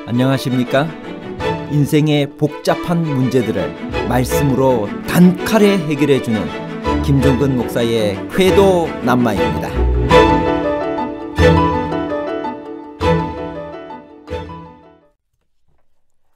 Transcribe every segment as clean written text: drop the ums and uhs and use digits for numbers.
안녕하십니까? 인생의 복잡한 문제들을 말씀으로 단칼에 해결해주는 김종근 목사의 궤도 남마입니다.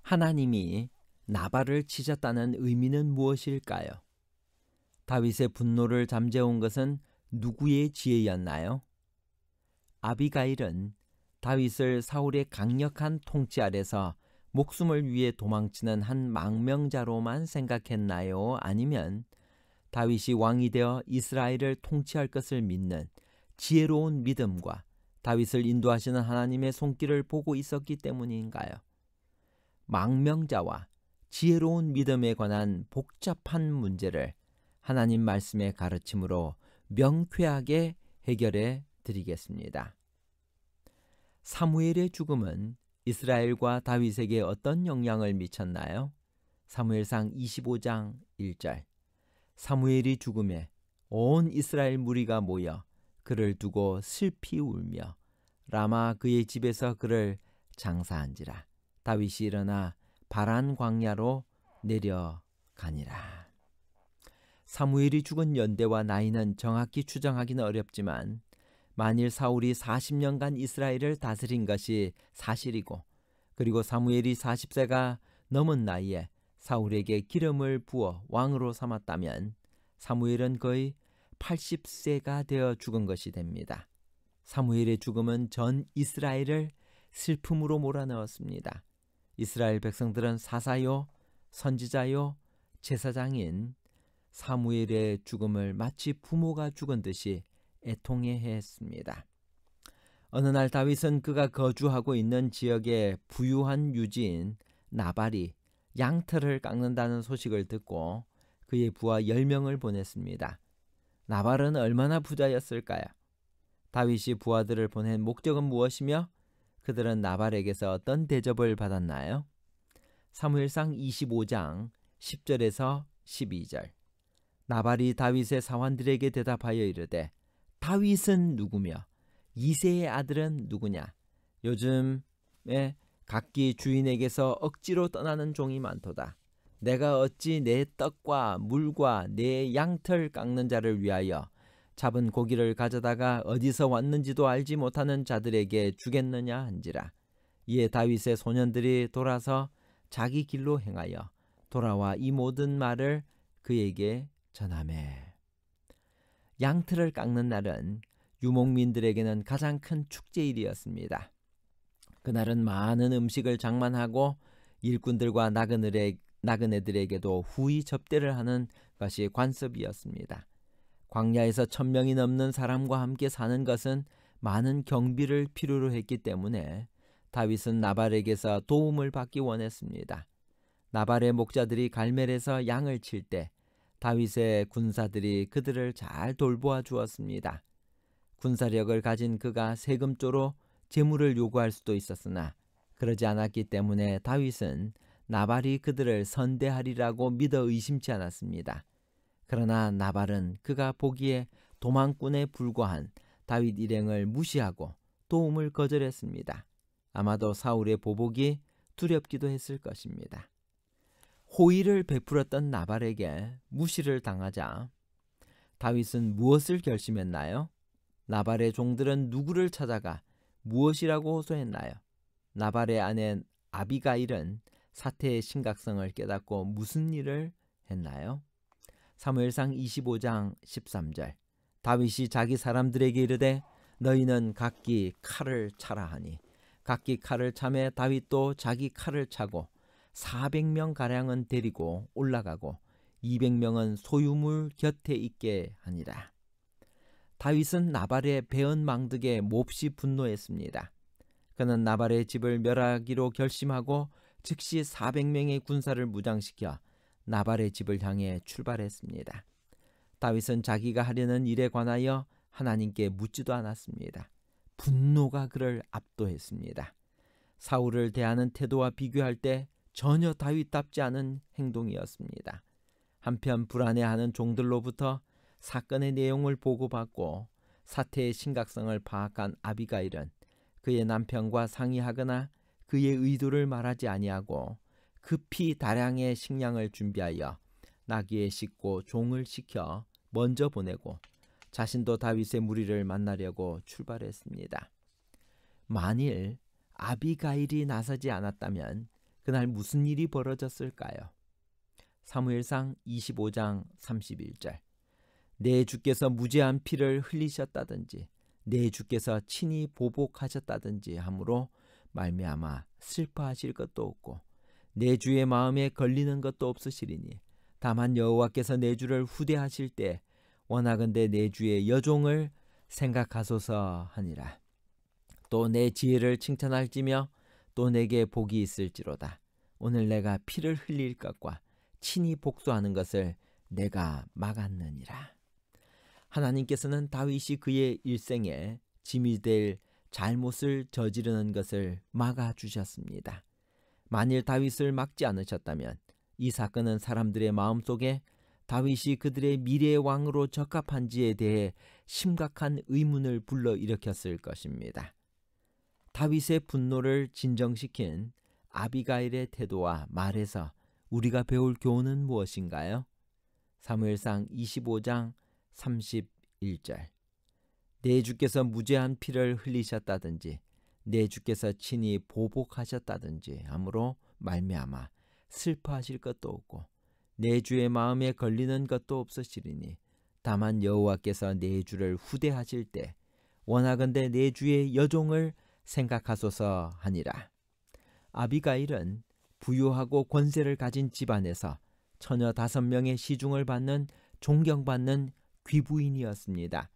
하나님이 나발을 치셨다는 의미는 무엇일까요? 다윗의 분노를 잠재운 것은 누구의 지혜였나요? 아비가일은 다윗을 사울의 강력한 통치 아래서 목숨을 위해 도망치는 한 망명자로만 생각했나요? 아니면 다윗이 왕이 되어 이스라엘을 통치할 것을 믿는 지혜로운 믿음과 다윗을 인도하시는 하나님의 손길을 보고 있었기 때문인가요? 망명자와 지혜로운 믿음에 관한 복잡한 문제를 하나님 말씀의 가르침으로 명쾌하게 해결해 드리겠습니다. 사무엘의 죽음은 이스라엘과 다윗에게 어떤 영향을 미쳤나요? 사무엘상 25장 1절. 사무엘이 죽음에 온 이스라엘 무리가 모여 그를 두고 슬피 울며 라마 그의 집에서 그를 장사한지라. 다윗이 일어나 바란 광야로 내려가니라. 사무엘이 죽은 연대와 나이는 정확히 추정하기는 어렵지만 만일 사울이 40년간 이스라엘을 다스린 것이 사실이고 그리고 사무엘이 40세가 넘은 나이에 사울에게 기름을 부어 왕으로 삼았다면 사무엘은 거의 80세가 되어 죽은 것이 됩니다. 사무엘의 죽음은 전 이스라엘을 슬픔으로 몰아넣었습니다. 이스라엘 백성들은 사사요, 선지자요, 제사장인 사무엘의 죽음을 마치 부모가 죽은 듯이 애통해했습니다. 어느 날 다윗은 그가 거주하고 있는 지역의 부유한 유지인 나발이 양털을 깎는다는 소식을 듣고 그의 부하 10명을 보냈습니다. 나발은 얼마나 부자였을까요? 다윗이 부하들을 보낸 목적은 무엇이며 그들은 나발에게서 어떤 대접을 받았나요? 사무엘상 25장 10절에서 12절. 나발이 다윗의 사환들에게 대답하여 이르되 다윗은 누구며 이새의 아들은 누구냐? 요즘에 각기 주인에게서 억지로 떠나는 종이 많도다. 내가 어찌 내 떡과 물과 내 양털 깎는 자를 위하여 잡은 고기를 가져다가 어디서 왔는지도 알지 못하는 자들에게 주겠느냐 한지라. 이에 다윗의 소년들이 돌아서 자기 길로 행하여 돌아와 이 모든 말을 그에게 전하매. 양털을 깎는 날은 유목민들에게는 가장 큰 축제일이었습니다. 그날은 많은 음식을 장만하고 일꾼들과 나그네들에게도 후히 접대를 하는 것이 관습이었습니다. 광야에서 1000명이 넘는 사람과 함께 사는 것은 많은 경비를 필요로 했기 때문에 다윗은 나발에게서 도움을 받기 원했습니다. 나발의 목자들이 갈멜에서 양을 칠 때 다윗의 군사들이 그들을 잘 돌보아 주었습니다. 군사력을 가진 그가 세금조로 재물을 요구할 수도 있었으나 그러지 않았기 때문에 다윗은 나발이 그들을 선대하리라고 믿어 의심치 않았습니다. 그러나 나발은 그가 보기에 도망꾼에 불과한 다윗 일행을 무시하고 도움을 거절했습니다. 아마도 사울의 보복이 두렵기도 했을 것입니다. 호의를 베풀었던 나발에게 무시를 당하자 다윗은 무엇을 결심했나요? 나발의 종들은 누구를 찾아가 무엇이라고 호소했나요? 나발의 아내 아비가일은 사태의 심각성을 깨닫고 무슨 일을 했나요? 사무엘상 25장 13절. 다윗이 자기 사람들에게 이르되 너희는 각기 칼을 차라 하니 각기 칼을 차매 다윗도 자기 칼을 차고 400명가량은 데리고 올라가고 200명은 소유물 곁에 있게 하니라. 다윗은 나발의 배은 망득에 몹시 분노했습니다. 그는 나발의 집을 멸하기로 결심하고 즉시 400명의 군사를 무장시켜 나발의 집을 향해 출발했습니다. 다윗은 자기가 하려는 일에 관하여 하나님께 묻지도 않았습니다. 분노가 그를 압도했습니다. 사울을 대하는 태도와 비교할 때 전혀 다윗답지 않은 행동이었습니다. 한편 불안해하는 종들로부터 사건의 내용을 보고받고 사태의 심각성을 파악한 아비가일은 그의 남편과 상의하거나 그의 의도를 말하지 아니하고 급히 다량의 식량을 준비하여 나귀에 싣고 종을 시켜 먼저 보내고 자신도 다윗의 무리를 만나려고 출발했습니다. 만일 아비가일이 나서지 않았다면 그날 무슨 일이 벌어졌을까요? 사무엘상 25장 31절. 내 주께서 무죄한 피를 흘리셨다든지 내 주께서 친히 보복하셨다든지 하므로 말미암아 슬퍼하실 것도 없고 내 주의 마음에 걸리는 것도 없으시리니 다만 여호와께서 내 주를 후대하실 때 원하건대 내 주의 여종을 생각하소서 하니라. 또 내 지혜를 칭찬할지며 또 내게 복이 있을지로다. 오늘 내가 피를 흘릴 것과 친히 복수하는 것을 내가 막았느니라. 하나님께서는 다윗이 그의 일생에 짐이 될 잘못을 저지르는 것을 막아주셨습니다. 만일 다윗을 막지 않으셨다면 이 사건은 사람들의 마음속에 다윗이 그들의 미래의 왕으로 적합한지에 대해 심각한 의문을 불러일으켰을 것입니다. 다윗의 분노를 진정시킨 아비가일의 태도와 말에서 우리가 배울 교훈은 무엇인가요? 사무엘상 25장 31절. 내 주께서 무죄한 피를 흘리셨다든지 내 주께서 친히 보복하셨다든지 하므로 말미암아 슬퍼하실 것도 없고 내 주의 마음에 걸리는 것도 없으시리니 다만 여호와께서 내 주를 후대하실 때 원하건대 내 주의 여종을 생각하소서 하니라. 아비가일은 부유하고 권세를 가진 집안에서 처녀 5명의 시중을 받는 존경받는 귀부인이었습니다.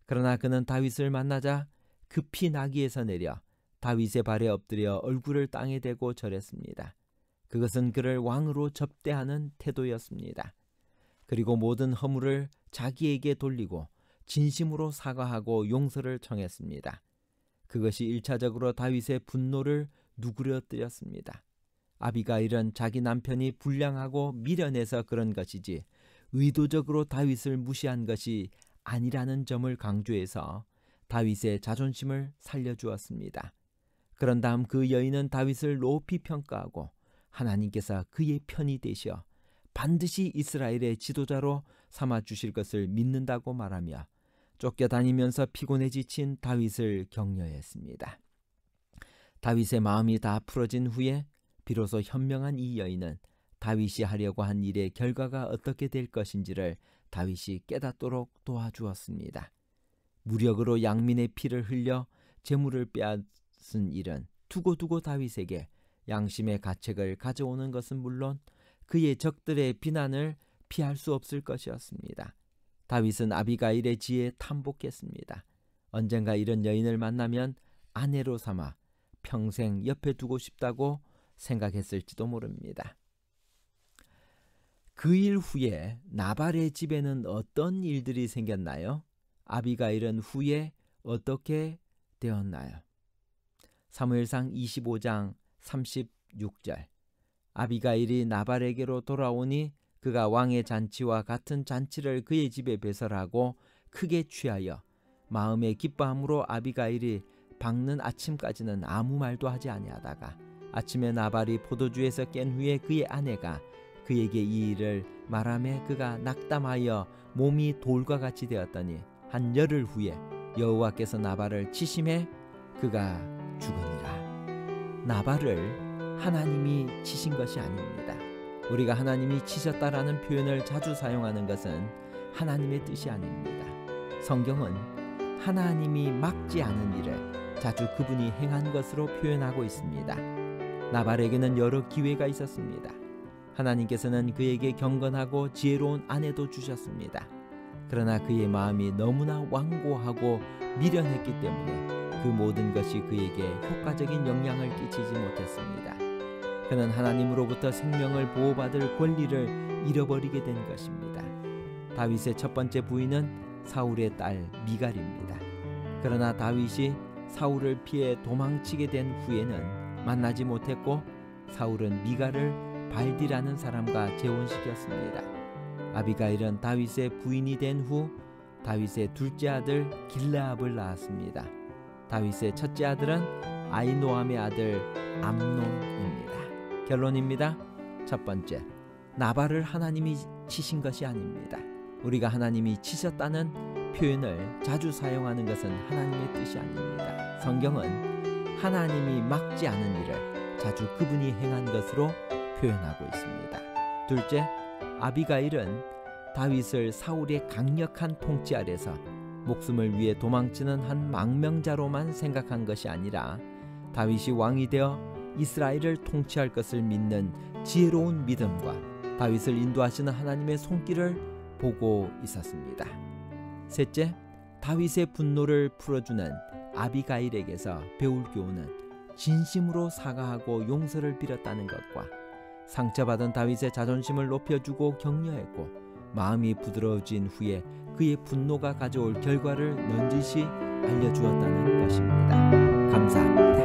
그러나 그는 다윗을 만나자 급히 나귀에서 내려 다윗의 발에 엎드려 얼굴을 땅에 대고 절했습니다. 그것은 그를 왕으로 접대하는 태도였습니다. 그리고 모든 허물을 자기에게 돌리고 진심으로 사과하고 용서를 청했습니다. 그것이 1차적으로 다윗의 분노를 누그러뜨렸습니다. 아비가일은 자기 남편이 불량하고 미련해서 그런 것이지 의도적으로 다윗을 무시한 것이 아니라는 점을 강조해서 다윗의 자존심을 살려주었습니다. 그런 다음 그 여인은 다윗을 높이 평가하고 하나님께서 그의 편이 되시어 반드시 이스라엘의 지도자로 삼아주실 것을 믿는다고 말하며 쫓겨다니면서 피곤해 지친 다윗을 격려했습니다. 다윗의 마음이 다 풀어진 후에 비로소 현명한 이 여인은 다윗이 하려고 한 일의 결과가 어떻게 될 것인지를 다윗이 깨닫도록 도와주었습니다. 무력으로 양민의 피를 흘려 재물을 빼앗은 일은 두고두고 다윗에게 양심의 가책을 가져오는 것은 물론 그의 적들의 비난을 피할 수 없을 것이었습니다. 다윗은 아비가일의 지혜에 탐복했습니다. 언젠가 이런 여인을 만나면 아내로 삼아 평생 옆에 두고 싶다고 생각했을지도 모릅니다. 그 일 후에 나발의 집에는 어떤 일들이 생겼나요? 아비가일은 후에 어떻게 되었나요? 사무엘상 25장 36절. 아비가일이 나발에게로 돌아오니 그가 왕의 잔치와 같은 잔치를 그의 집에 배설하고 크게 취하여 마음의 기뻐함으로 아비가일이 밝는 아침까지는 아무 말도 하지 아니하다가 아침에 나발이 포도주에서 깬 후에 그의 아내가 그에게 이 일을 말하매 그가 낙담하여 몸이 돌과 같이 되었더니 한 열흘 후에 여호와께서 나발을 치심해 그가 죽으니라. 나발을 하나님이 치신 것이 아닙니다. 우리가 하나님이 치셨다라는 표현을 자주 사용하는 것은 하나님의 뜻이 아닙니다. 성경은 하나님이 막지 않은 일을 자주 그분이 행한 것으로 표현하고 있습니다. 나발에게는 여러 기회가 있었습니다. 하나님께서는 그에게 경건하고 지혜로운 아내도 주셨습니다. 그러나 그의 마음이 너무나 완고하고 미련했기 때문에 그 모든 것이 그에게 효과적인 영향을 끼치지 못했습니다. 그는 하나님으로부터 생명을 보호받을 권리를 잃어버리게 된 것입니다. 다윗의 첫 번째 부인은 사울의 딸 미갈입니다. 그러나 다윗이 사울을 피해 도망치게 된 후에는 만나지 못했고 사울은 미갈을 발디라는 사람과 재혼시켰습니다. 아비가일은 다윗의 부인이 된 후 다윗의 둘째 아들 길르압을 낳았습니다. 다윗의 첫째 아들은 아히노암의 아들 암논입니다. 결론입니다. 첫 번째, 나발을 하나님이 치신 것이 아닙니다. 우리가 하나님이 치셨다는 표현을 자주 사용하는 것은 하나님의 뜻이 아닙니다. 성경은 하나님이 막지 않은 일을 자주 그분이 행한 것으로 표현하고 있습니다. 둘째, 아비가일은 다윗을 사울의 강력한 통치 아래서 목숨을 위해 도망치는 한 망명자로만 생각한 것이 아니라 다윗이 왕이 되어 이스라엘을 통치할 것을 믿는 지혜로운 믿음과 다윗을 인도하시는 하나님의 손길을 보고 있었습니다. 셋째, 다윗의 분노를 풀어주는 아비가일에게서 배울 교훈은 진심으로 사과하고 용서를 빌었다는 것과 상처받은 다윗의 자존심을 높여주고 격려했고 마음이 부드러워진 후에 그의 분노가 가져올 결과를 넌지시 알려주었다는 것입니다. 감사합니다.